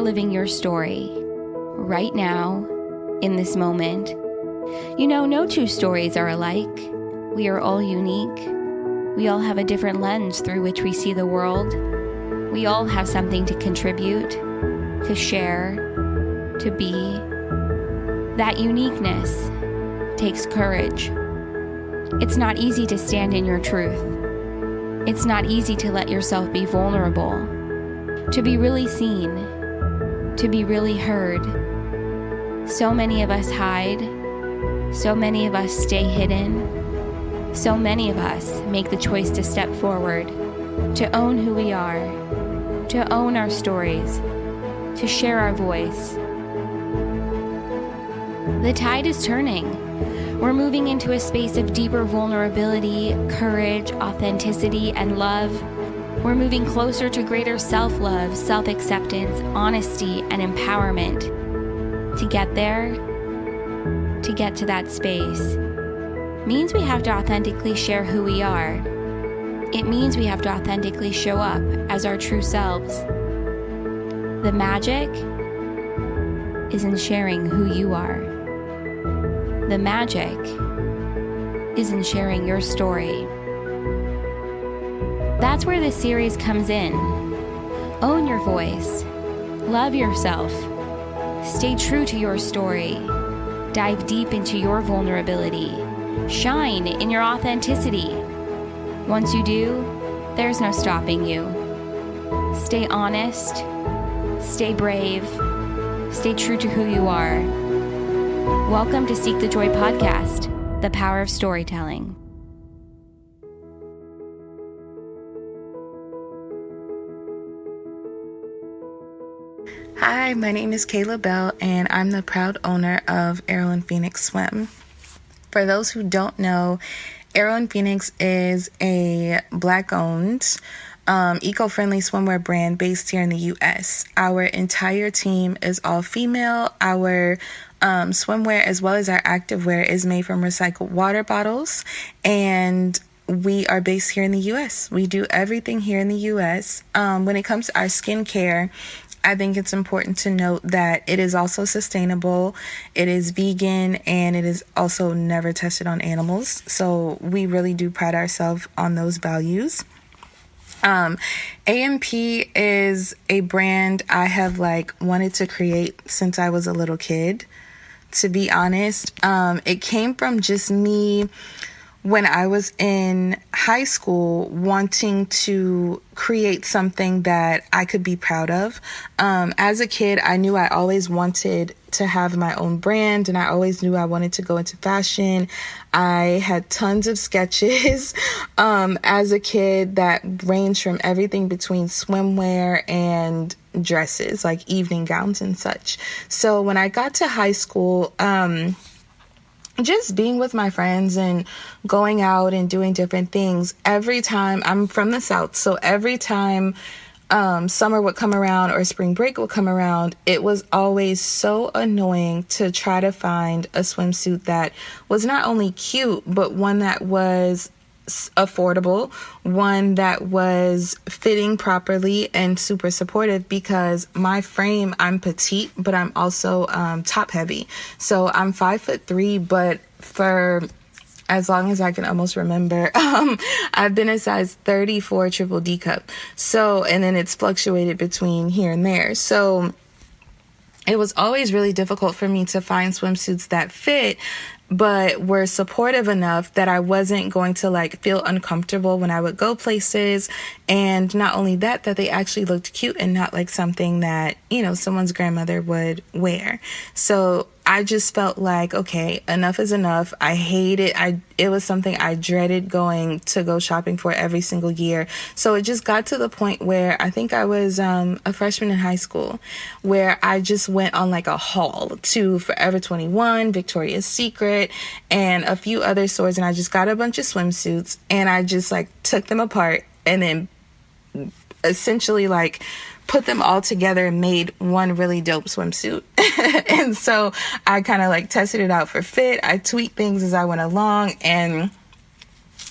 are living your story right now, in this moment. You know, no two stories are alike. We are all unique. We all have a different lens through which we see the world. We all have something to contribute, to share, to be. That uniqueness takes courage. It's not easy to stand in your truth. It's not easy to let yourself be vulnerable, to be really seen, to be really heard. So many of us hide. So many of us stay hidden. So many of us make the choice to step forward, to own who we are, to own our stories, to share our voice. The tide is turning. We're moving into a space of deeper vulnerability, courage, authenticity, and love. We're moving closer to greater self-love, self-acceptance, honesty, and empowerment. To get there, to get to that space, means we have to authentically share who we are. It means we have to authentically show up as our true selves. The magic is in sharing who you are. The magic is in sharing your story. That's where this series comes in. Own your voice. Love yourself. Stay true to your story. Dive deep into your vulnerability. Shine in your authenticity. Once you do, there's no stopping you. Stay honest. Stay brave. Stay true to who you are. Welcome to Seek the Joy podcast, the power of storytelling. Hi, my name is Kayla Bell, and I'm the proud owner of Arrow and Phoenix Swim. For those who don't know, Arrow and Phoenix is a Black-owned, eco-friendly swimwear brand based here in the U.S. Our entire team is all female. Our swimwear as well as our activewear is made from recycled water bottles, and we are based here in the U.S. We do everything here in the U.S. When it comes to our skincare, I think it's important to note that it is also sustainable, it is vegan, and it is also never tested on animals. So we really do pride ourselves on those values. AMP is a brand I have wanted to create since I was a little kid. To be honest, it came from just me when I was in high school wanting to create something that I could be proud of. As a kid, I knew I always wanted to have my own brand, and I always knew I wanted to go into fashion. I had tons of sketches as a kid that ranged from everything between swimwear and dresses, like evening gowns and such. So when I got to high school, just being with my friends and going out and doing different things, every time, I'm from the South, so every time summer would come around or spring break would come around, it was always so annoying to try to find a swimsuit that was not only cute, but one that was affordable, one that was fitting properly and super supportive, because my frame, I'm petite, but I'm also top heavy. So I'm 5'3", but for as long as I can almost remember, I've been a size 34 triple D cup. So, and then it's fluctuated between here and there. So it was always really difficult for me to find swimsuits that fit, but were supportive enough that I wasn't going to feel uncomfortable when I would go places. And not only that, that they actually looked cute and not like something that, someone's grandmother would wear. So I just felt like, okay, enough is enough. I hate it. It was something I dreaded going to go shopping for every single year. So it just got to the point where I think I was a freshman in high school, where I just went on a haul to Forever 21, Victoria's Secret, and a few other stores. And I just got a bunch of swimsuits, and I just took them apart and then essentially put them all together and made one really dope swimsuit. And so I kind of tested it out for fit. I tweaked things as I went along, and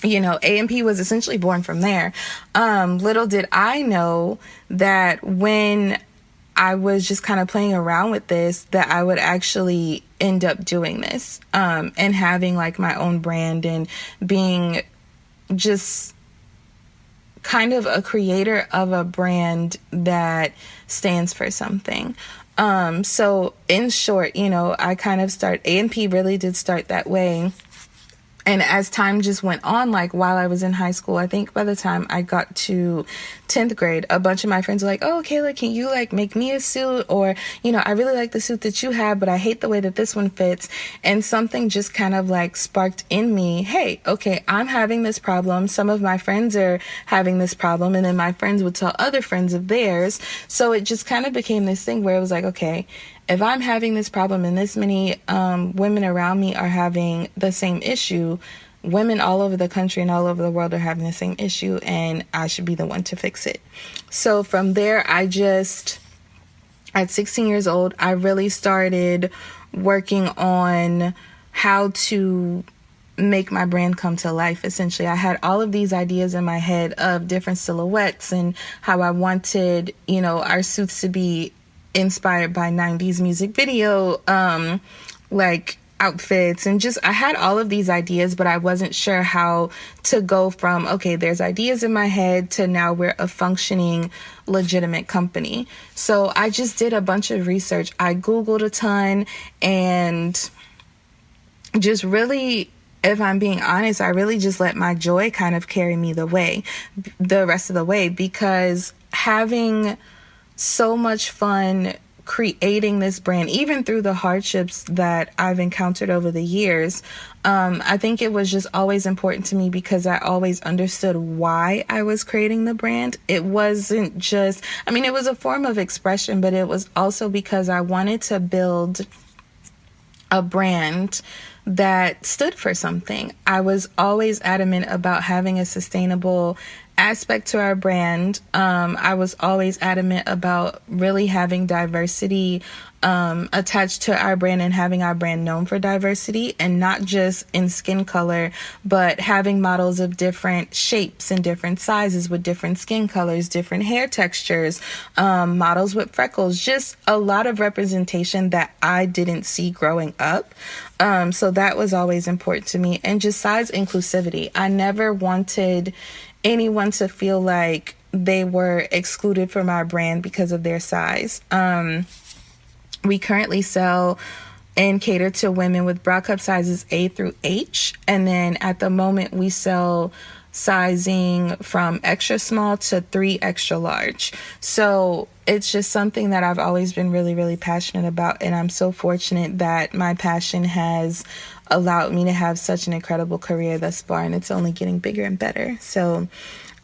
AMP was essentially born from there. Little did I know that when I was just kind of playing around with this, that I would actually end up doing this, and having like my own brand and being just kind of a creator of a brand that stands for something. So in short, I kind of A&P really did start that way. And as time just went on, like while I was in high school, I think by the time I got to 10th grade, a bunch of my friends were like, oh, Kayla, can you like make me a suit? Or, I really like the suit that you have, but I hate the way that this one fits. And something just kind of like sparked in me, hey, okay, I'm having this problem. Some of my friends are having this problem. And then my friends would tell other friends of theirs. So it just kind of became this thing where it was like, okay, if I'm having this problem and this many women around me are having the same issue, women all over the country and all over the world are having the same issue, and I should be the one to fix it. So from there, at 16 years old, I really started working on how to make my brand come to life. Essentially, I had all of these ideas in my head of different silhouettes and how I wanted, our suits to be inspired by 90s music video like outfits, and just I had all of these ideas, but I wasn't sure how to go from, okay, there's ideas in my head, to now we're a functioning legitimate company. So I just did a bunch of research. I Googled a ton, and just really, if I'm being honest, I really just let my joy kind of carry me the rest of the way, because having so much fun creating this brand, even through the hardships that I've encountered over the years, I think it was just always important to me, because I always understood why I was creating the brand. It wasn't just, it was a form of expression, but it was also because I wanted to build a brand that stood for something. I was always adamant about having a sustainable aspect to our brand. I was always adamant about really having diversity attached to our brand, and having our brand known for diversity, and not just in skin color, but having models of different shapes and different sizes with different skin colors, different hair textures, models with freckles, just a lot of representation that I didn't see growing up. So that was always important to me. And just size inclusivity. I never wanted anyone to feel like they were excluded from our brand because of their size. We currently sell and cater to women with bra cup sizes A through H. And then at the moment we sell sizing from extra small to 3 extra large. So it's just something that I've always been really, really passionate about. And I'm so fortunate that my passion has allowed me to have such an incredible career thus far, and it's only getting bigger and better. So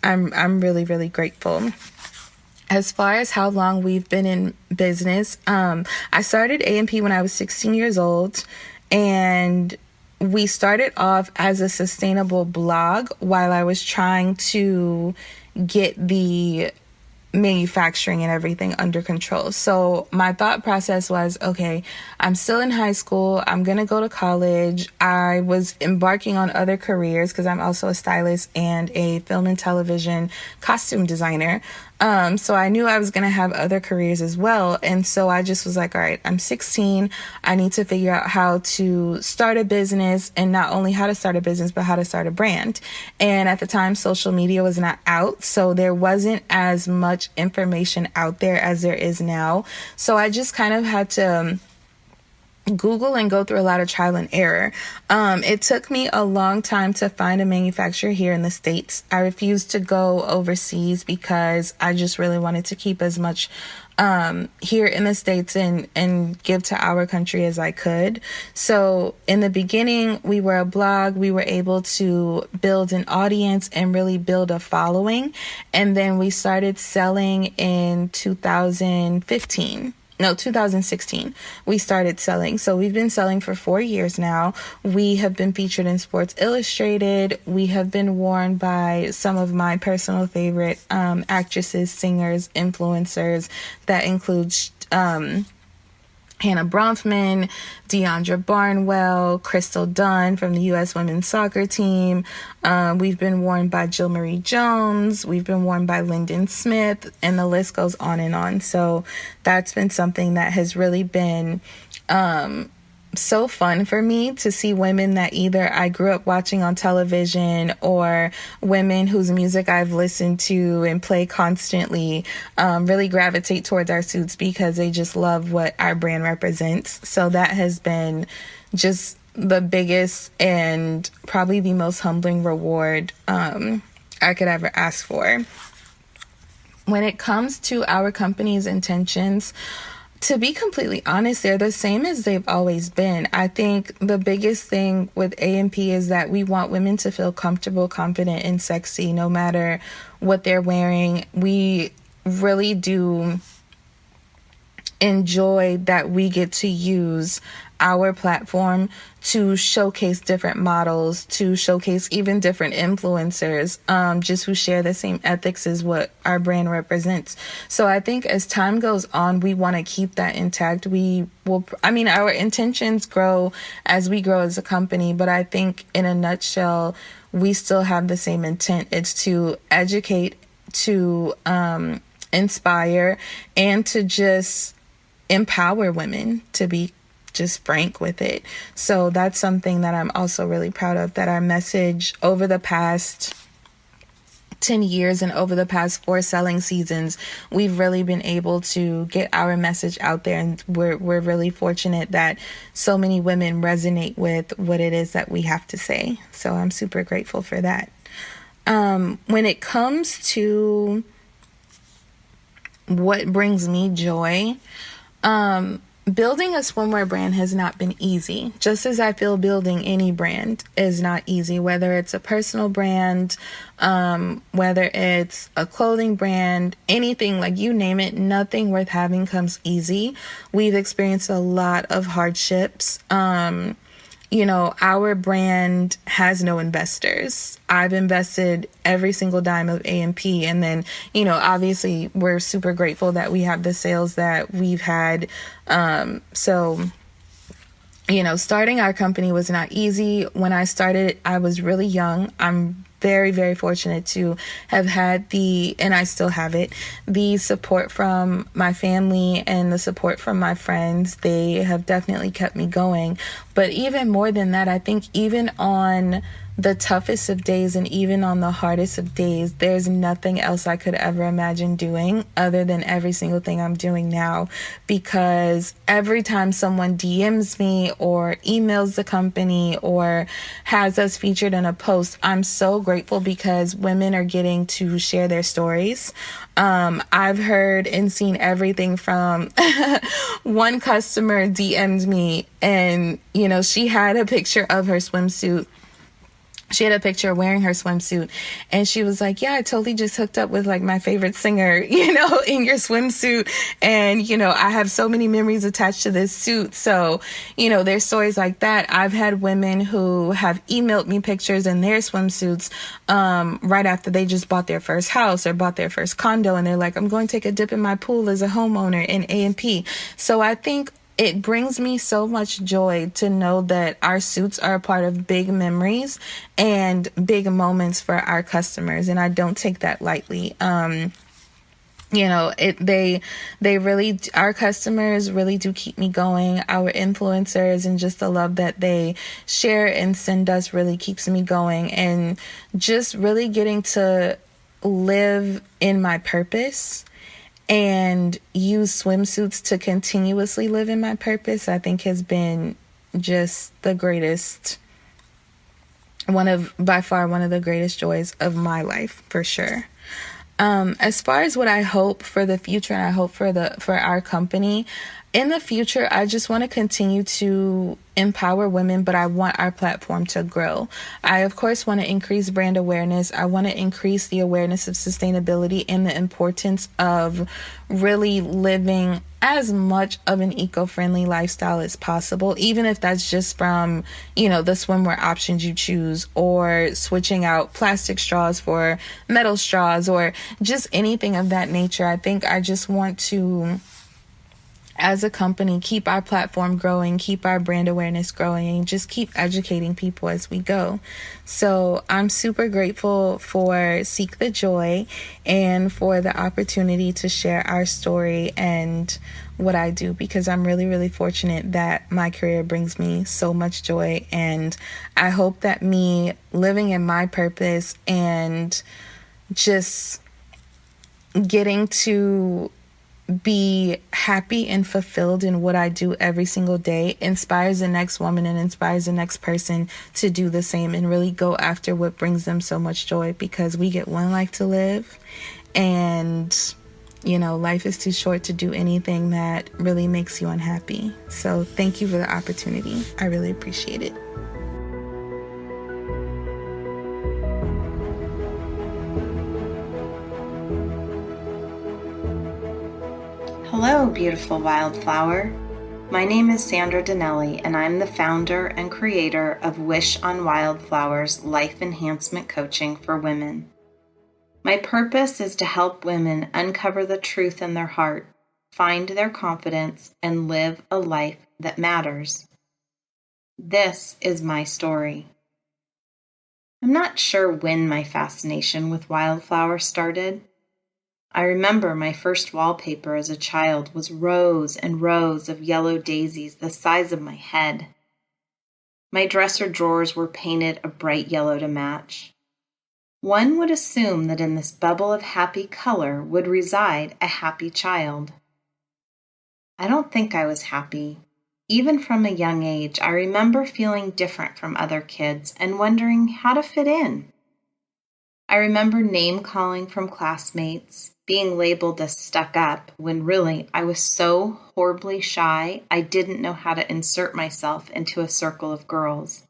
I'm really, really grateful. As far as how long we've been in business, I started A&P when I was 16 years old, and we started off as a sustainable blog while I was trying to get the manufacturing and everything under control. So my thought process was, okay, I'm still in high school. I'm going to go to college. I was embarking on other careers because I'm also a stylist and a film and television costume designer. So I knew I was going to have other careers as well. And so I just was like, all right, I'm 16. I need to figure out how to start a business, and not only how to start a business, but how to start a brand. And at the time, social media was not out, so there wasn't as much information out there as there is now. So I just kind of had to Google and go through a lot of trial and error. It took me a long time to find a manufacturer here in the States. I refused to go overseas because I just really wanted to keep as much here in the States and give to our country as I could. So in the beginning, we were a blog. We were able to build an audience and really build a following. And then we started selling in 2016, we started selling. So we've been selling for 4 years now. We have been featured in Sports Illustrated. We have been worn by some of my personal favorite actresses, singers, influencers. That includes Hannah Bronfman, Deandra Barnwell, Crystal Dunn from the U.S. women's soccer team. We've been worn by Jill Marie Jones. We've been worn by Lyndon Smith, and the list goes on and on. So that's been something that has really been so fun for me, to see women that either I grew up watching on television or women whose music I've listened to and play constantly really gravitate towards our suits because they just love what our brand represents. So that has been just the biggest and probably the most humbling reward I could ever ask for. When it comes to our company's intentions, to be completely honest, they're the same as they've always been. I think the biggest thing with A&P is that we want women to feel comfortable, confident, and sexy no matter what they're wearing. We really do enjoy that we get to use our platform to showcase different models, to showcase even different influencers, just who share the same ethics as what our brand represents. So I think as time goes on, we want to keep that intact. Our intentions grow as we grow as a company, but I think in a nutshell, we still have the same intent. It's to educate, to inspire, and to just empower women, to be just frank with it. So that's something that I'm also really proud of, that our message over the past 10 years and over the past 4 selling seasons, we've really been able to get our message out there, and we're really fortunate that so many women resonate with what it is that we have to say. So I'm super grateful for that. When it comes to what brings me joy, building a swimwear brand has not been easy, just as I feel building any brand is not easy, whether it's a personal brand, whether it's a clothing brand, anything, like you name it, nothing worth having comes easy. We've experienced a lot of hardships. Our brand has no investors. I've invested every single dime of A&P, and then, obviously we're super grateful that we have the sales that we've had. Starting our company was not easy. When I started, I was really young. I'm very, very fortunate to have had and I still have it, the support from my family and the support from my friends. They have definitely kept me going. But even more than that, I think even on the toughest of days and even on the hardest of days, there's nothing else I could ever imagine doing other than every single thing I'm doing now, because every time someone DMs me or emails the company or has us featured in a post, I'm so grateful because women are getting to share their stories. I've heard and seen everything from one customer DM'd me and, she had a picture of her swimsuit. She had a picture wearing her swimsuit, and she was like, yeah, I totally just hooked up with like my favorite singer, in your swimsuit. And, I have so many memories attached to this suit. So, there's stories like that. I've had women who have emailed me pictures in their swimsuits, right after they just bought their first house or bought their first condo. And they're like, I'm going to take a dip in my pool as a homeowner in A&P. So I think it brings me so much joy to know that our suits are a part of big memories and big moments for our customers. And I don't take that lightly. They really, our customers really do keep me going. Our influencers and just the love that they share and send us really keeps me going. And just really getting to live in my purpose and use swimsuits to continuously live in my purpose, I think has been just the greatest, by far one of the greatest joys of my life, for sure. As far as what I hope for the future, and I hope for our company, in the future, I just want to continue to empower women, but I want our platform to grow. I, of course, want to increase brand awareness. I want to increase the awareness of sustainability and the importance of really living as much of an eco-friendly lifestyle as possible, even if that's just from, the swimwear options you choose, or switching out plastic straws for metal straws, or just anything of that nature. I think I just want to as a company, keep our platform growing, keep our brand awareness growing, and just keep educating people as we go. So I'm super grateful for Seek the Joy and for the opportunity to share our story and what I do, because I'm really, really fortunate that my career brings me so much joy. And I hope that me living in my purpose and just getting to be happy and fulfilled in what I do every single day inspires the next woman and inspires the next person to do the same and really go after what brings them so much joy, because we get one life to live, and life is too short to do anything that really makes you unhappy. So thank you for the opportunity. I really appreciate it. Hello, beautiful wildflower. My name is Sandra Dinelli, and I'm the founder and creator of Wish on Wildflowers Life Enhancement Coaching for Women. My purpose is to help women uncover the truth in their heart, find their confidence, and live a life that matters. This is my story. I'm not sure when my fascination with wildflowers started. I remember my first wallpaper as a child was rows and rows of yellow daisies the size of my head. My dresser drawers were painted a bright yellow to match. One would assume that in this bubble of happy color would reside a happy child. I don't think I was happy. Even from a young age, I remember feeling different from other kids and wondering how to fit in. I remember name-calling from classmates, being labeled as stuck up, when really I was so horribly shy I didn't know how to insert myself into a circle of girls.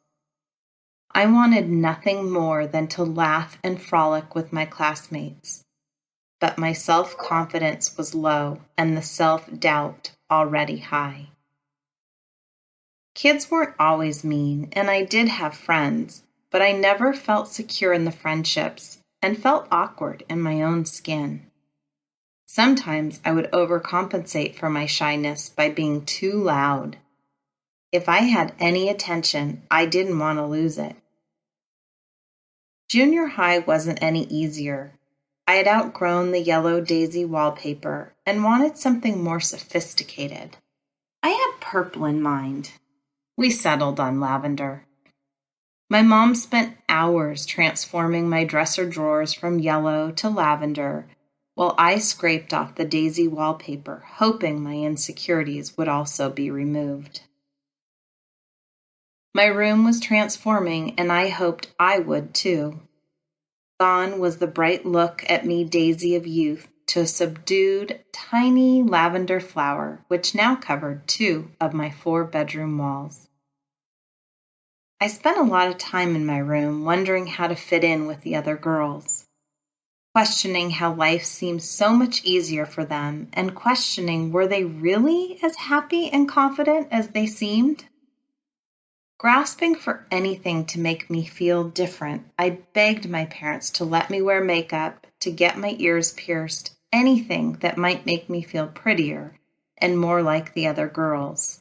I wanted nothing more than to laugh and frolic with my classmates, but my self-confidence was low and the self-doubt already high. Kids weren't always mean, and I did have friends, but I never felt secure in the friendships and felt awkward in my own skin. Sometimes I would overcompensate for my shyness by being too loud. If I had any attention, I didn't want to lose it. Junior high wasn't any easier. I had outgrown the yellow daisy wallpaper and wanted something more sophisticated. I had purple in mind. We settled on lavender. My mom spent hours transforming my dresser drawers from yellow to lavender, while I scraped off the daisy wallpaper, hoping my insecurities would also be removed. My room was transforming, and I hoped I would too. Gone was the bright look at me daisy of youth to a subdued, tiny lavender flower, which now covered 2 of my 4-bedroom walls. I spent a lot of time in my room wondering how to fit in with the other girls, questioning how life seemed so much easier for them, and questioning were they really as happy and confident as they seemed? Grasping for anything to make me feel different, I begged my parents to let me wear makeup, to get my ears pierced, anything that might make me feel prettier and more like the other girls.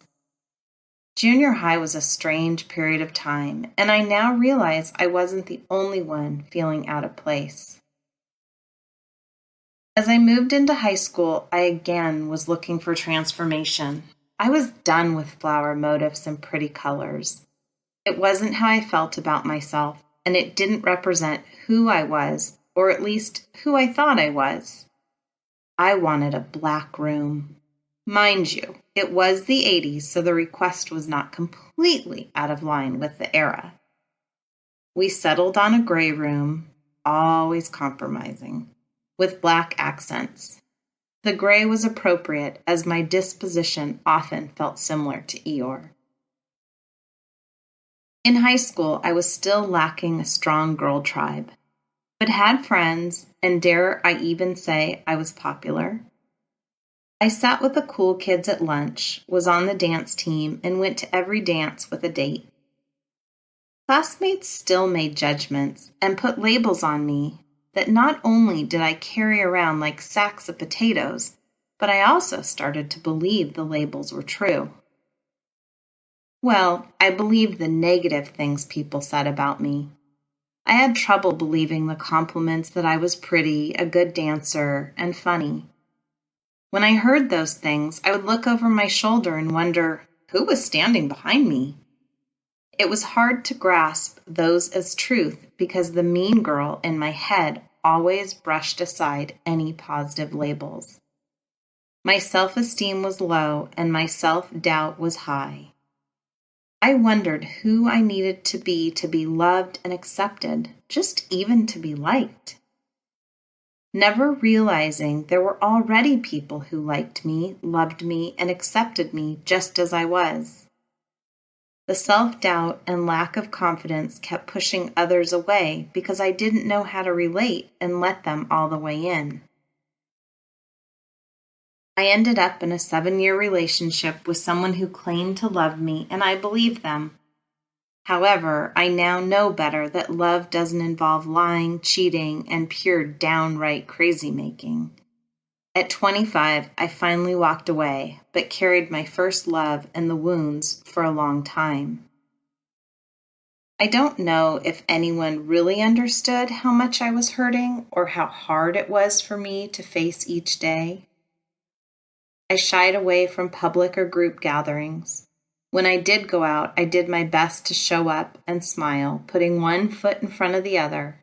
Junior high was a strange period of time, and I now realize I wasn't the only one feeling out of place. As I moved into high school, I again was looking for transformation. I was done with flower motifs and pretty colors. It wasn't how I felt about myself, and it didn't represent who I was, or at least who I thought I was. I wanted a black room. Mind you, it was the 80s, so the request was not completely out of line with the era. We settled on a gray room, always compromising, with black accents. The gray was appropriate, as my disposition often felt similar to Eeyore. In high school, I was still lacking a strong girl tribe, but had friends, and dare I even say I was popular. I sat with the cool kids at lunch, was on the dance team, and went to every dance with a date. Classmates still made judgments and put labels on me that not only did I carry around like sacks of potatoes, but I also started to believe the labels were true. Well, I believed the negative things people said about me. I had trouble believing the compliments that I was pretty, a good dancer, and funny. When I heard those things, I would look over my shoulder and wonder who was standing behind me. It was hard to grasp those as truth because the mean girl in my head always brushed aside any positive labels. My self-esteem was low and my self-doubt was high. I wondered who I needed to be loved and accepted, just even to be liked. Never realizing there were already people who liked me, loved me, and accepted me just as I was. The self-doubt and lack of confidence kept pushing others away because I didn't know how to relate and let them all the way in. I ended up in a 7-year relationship with someone who claimed to love me, and I believed them. However, I now know better that love doesn't involve lying, cheating, and pure downright crazy-making. At 25, I finally walked away, but carried my first love and the wounds for a long time. I don't know if anyone really understood how much I was hurting or how hard it was for me to face each day. I shied away from public or group gatherings. When I did go out, I did my best to show up and smile, putting one foot in front of the other.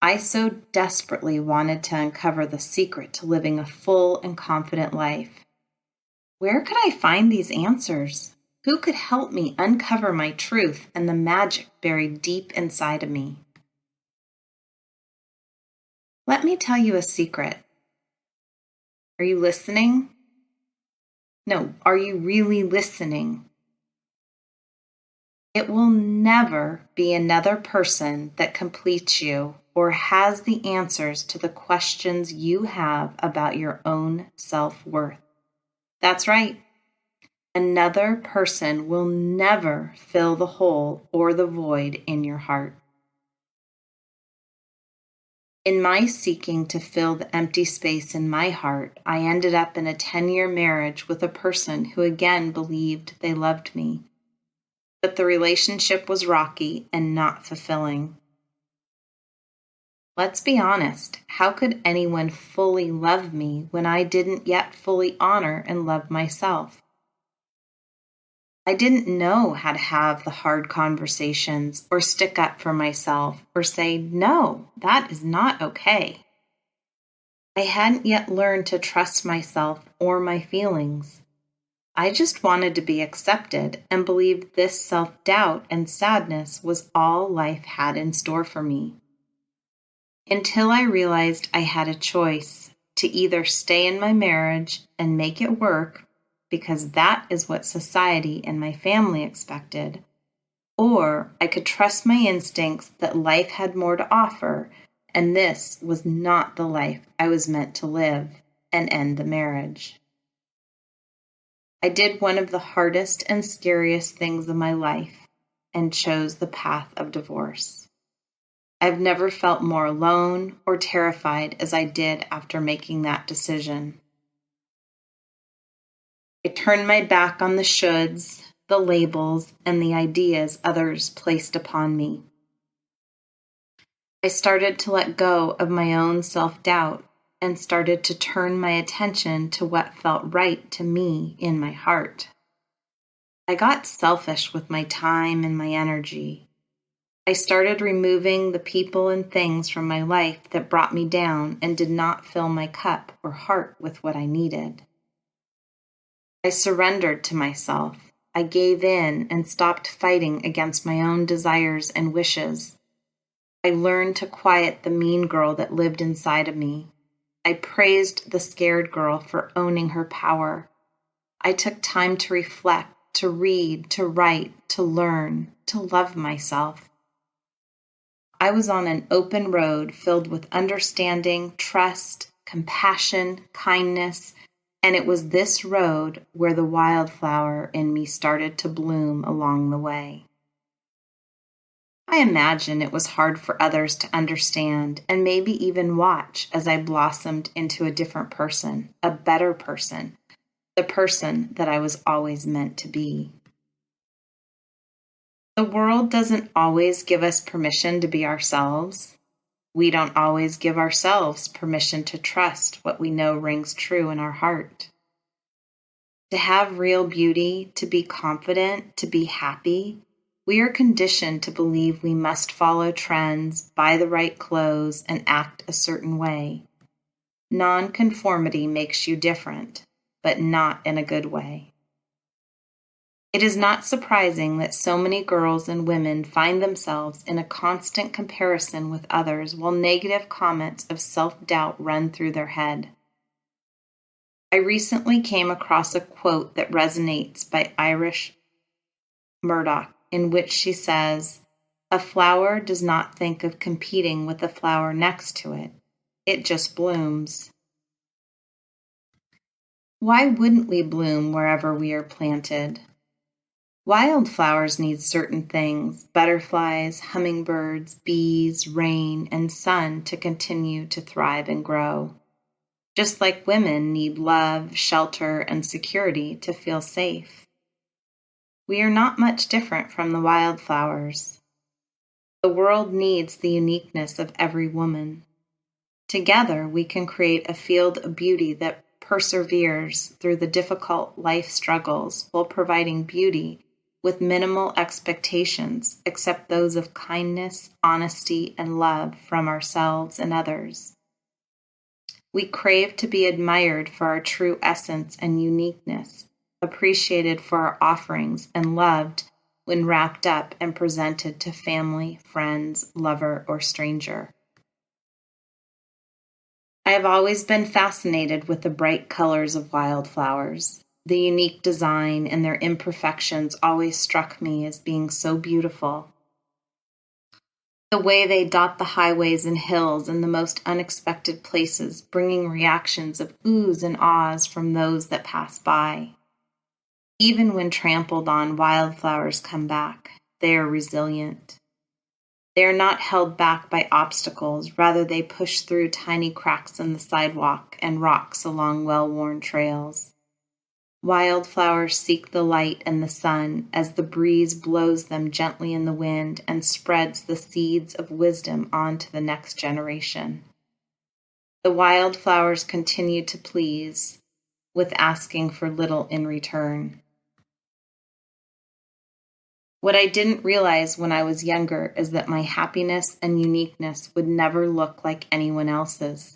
I so desperately wanted to uncover the secret to living a full and confident life. Where could I find these answers? Who could help me uncover my truth and the magic buried deep inside of me? Let me tell you a secret. Are you listening? No, are you really listening? It will never be another person that completes you or has the answers to the questions you have about your own self-worth. That's right. Another person will never fill the hole or the void in your heart. In my seeking to fill the empty space in my heart, I ended up in a 10-year marriage with a person who again believed they loved me. But the relationship was rocky and not fulfilling. Let's be honest, how could anyone fully love me when I didn't yet fully honor and love myself? I didn't know how to have the hard conversations or stick up for myself or say, no, that is not okay. I hadn't yet learned to trust myself or my feelings. I just wanted to be accepted and believed this self-doubt and sadness was all life had in store for me. Until I realized I had a choice to either stay in my marriage and make it work, because that is what society and my family expected, or I could trust my instincts that life had more to offer, and this was not the life I was meant to live, and end the marriage. I did one of the hardest and scariest things of my life and chose the path of divorce. I've never felt more alone or terrified as I did after making that decision. I turned my back on the shoulds, the labels, and the ideas others placed upon me. I started to let go of my own self-doubt and started to turn my attention to what felt right to me in my heart. I got selfish with my time and my energy. I started removing the people and things from my life that brought me down and did not fill my cup or heart with what I needed. I surrendered to myself. I gave in and stopped fighting against my own desires and wishes. I learned to quiet the mean girl that lived inside of me. I praised the scared girl for owning her power. I took time to reflect, to read, to write, to learn, to love myself. I was on an open road filled with understanding, trust, compassion, kindness, and it was this road where the wildflower in me started to bloom along the way. I imagine it was hard for others to understand and maybe even watch as I blossomed into a different person, a better person, the person that I was always meant to be. The world doesn't always give us permission to be ourselves. We don't always give ourselves permission to trust what we know rings true in our heart. To have real beauty, to be confident, to be happy, we are conditioned to believe we must follow trends, buy the right clothes, and act a certain way. Nonconformity makes you different, but not in a good way. It is not surprising that so many girls and women find themselves in a constant comparison with others while negative comments of self-doubt run through their head. I recently came across a quote that resonates by Irish Murdoch, in which she says, "A flower does not think of competing with the flower next to it. It just blooms." Why wouldn't we bloom wherever we are planted? Wildflowers need certain things, butterflies, hummingbirds, bees, rain, and sun to continue to thrive and grow. Just like women need love, shelter, and security to feel safe. We are not much different from the wildflowers. The world needs the uniqueness of every woman. Together, we can create a field of beauty that perseveres through the difficult life struggles while providing beauty with minimal expectations except those of kindness, honesty, and love from ourselves and others. We crave to be admired for our true essence and uniqueness, appreciated for our offerings, and loved when wrapped up and presented to family, friends, lover, or stranger. I have always been fascinated with the bright colors of wildflowers. The unique design and their imperfections always struck me as being so beautiful. The way they dot the highways and hills in the most unexpected places, bringing reactions of oohs and ahs from those that pass by. Even when trampled on, wildflowers come back. They are resilient. They are not held back by obstacles, rather they push through tiny cracks in the sidewalk and rocks along well-worn trails. Wildflowers seek the light and the sun as the breeze blows them gently in the wind and spreads the seeds of wisdom on to the next generation. The wildflowers continue to please, with asking for little in return. What I didn't realize when I was younger is that my happiness and uniqueness would never look like anyone else's.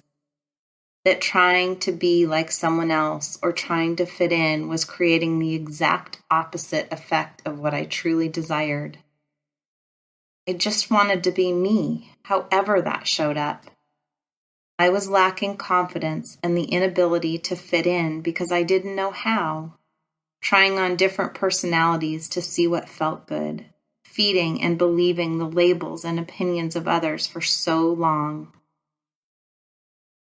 That trying to be like someone else or trying to fit in was creating the exact opposite effect of what I truly desired. I just wanted to be me, however that showed up. I was lacking confidence and the inability to fit in because I didn't know how, trying on different personalities to see what felt good, feeding and believing the labels and opinions of others for so long.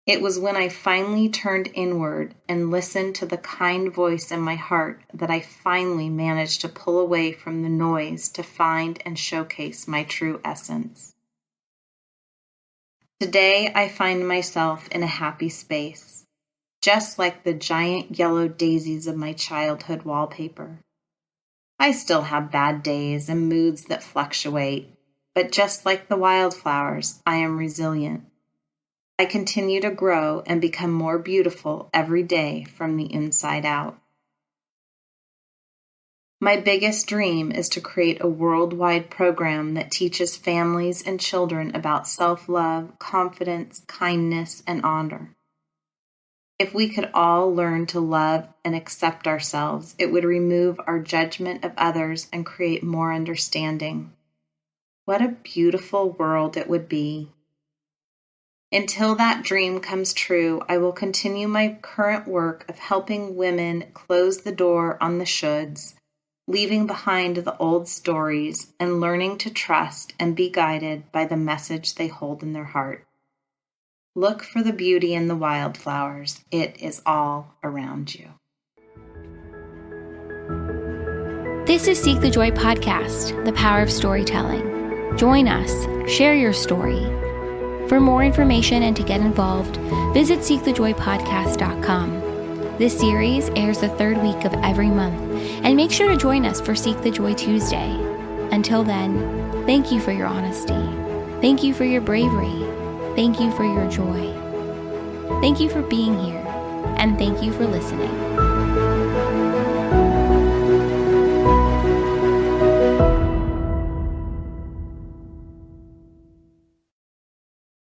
It was when I finally turned inward and listened to the kind voice in my heart that I finally managed to pull away from the noise to find and showcase my true essence. Today, I find myself in a happy space, just like the giant yellow daisies of my childhood wallpaper. I still have bad days and moods that fluctuate, but just like the wildflowers, I am resilient. I continue to grow and become more beautiful every day from the inside out. My biggest dream is to create a worldwide program that teaches families and children about self-love, confidence, kindness, and honor. If we could all learn to love and accept ourselves, it would remove our judgment of others and create more understanding. What a beautiful world it would be. Until that dream comes true, I will continue my current work of helping women close the door on the shoulds, leaving behind the old stories and learning to trust and be guided by the message they hold in their heart. Look for the beauty in the wildflowers. It is all around you. This is Seek the Joy podcast, the power of storytelling. Join us. Share your story. For more information and to get involved, visit seekthejoypodcast.com. This series airs the third week of every month, and make sure to join us for Seek the Joy Tuesday. Until then, thank you for your honesty. Thank you for your bravery. Thank you for your joy. Thank you for being here, and thank you for listening.